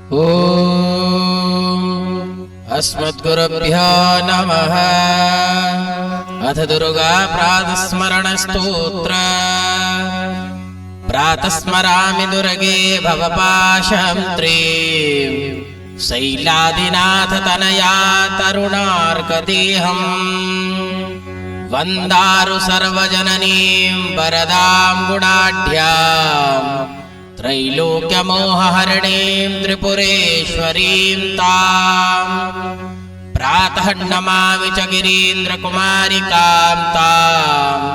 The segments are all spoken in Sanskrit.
ॐ अस्मद्गुरुभ्यो नमः। अथ दुर्गा प्रातस्मरणस्तोत्र। प्रातस्मरामि दुर्गे भवपाशहन्त्रीं शैलादिनाथ तनया तरुणार्कदेहम् वन्दारु सर्वजननीं वरदां गुणाढ्याम् त्रैलोक्यमोहहरणीं त्रिपुरेश्वरीं ताम् प्रातः नमामि च गिरीन्द्रकुमारिकां ताम्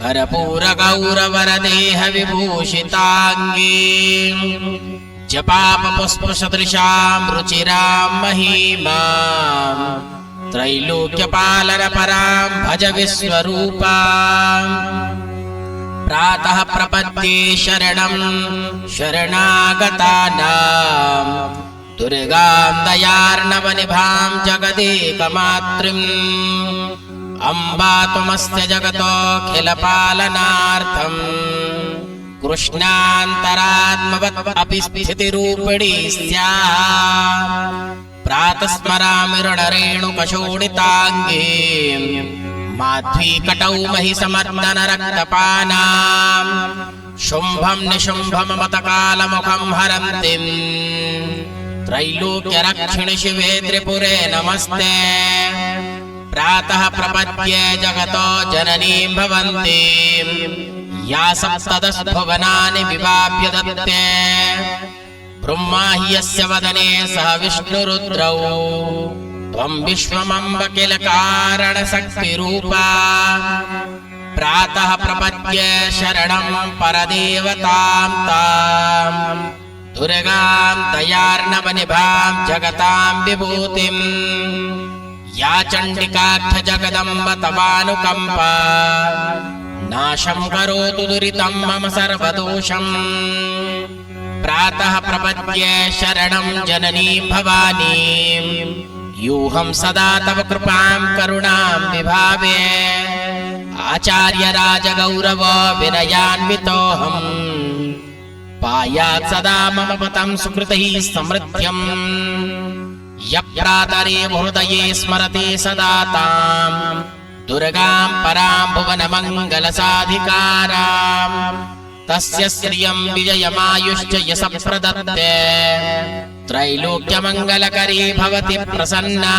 कर्पूरगौरवरदेह विभूषिताङ्गीं जपापपुष्पसदृशां रुचिरां महीमां त्रैलोक्यपालनपरां भज विश्वरूपाम् प्रातः प्रपद्ये शरणं शरणागतानां दुर्गां दयार्णवनिभां जगदेकमातृम् अम्बा त्वमस्य जगतोऽखिलपालनार्थं कृष्णान्तरात्मवत् अपि स्थितिरूपिणी स्यात् प्रातस्मरामि ऋणरेणुकशोणिताङ्गीं माध्वीकटौ महिसमर्दन रक्तपानां शुम्भं निशुम्भममतकालमुखं हरन्तीं त्रैलोक्यरक्षिणि शिवे त्रिपुरे नमस्ते प्रातः प्रपद्ये जगतो जननीं भवन्तीं या सप्तदशभुवनानि विवाप्य दत्ते ब्रह्मा हि यस्य वदने सह विष्णुरुद्रौ त्वं विश्वमम्ब किल कारणशक्तिरूपा प्रातः प्रपद्ये शरणं परदेवतां तां दुर्गां दयार्णवनिभां जगतां विभूतिं या चण्डिकाख्य जगदम्ब तवानुकम्पा नाशं करोतु दुरितं मम सर्वदोषम् प्रातः प्रपद्ये शरणं जननीं भवानीं यूहं सदा तव कृपां करुणां विभावे आचार्य राजगौरव विनयान्वितोऽहम् पायात् सदा मम पतं सुकृतैः समृद्ध्यम् यः प्रातरे हृदये स्मरते सदा तां दुर्गां परां भुवनमङ्गलसाधिकाराम् तस्य श्रियं विजयमायुश्च यशः प्रदत्ते त्रैलोक्यमङ्गलकरी भवति प्रसन्ना।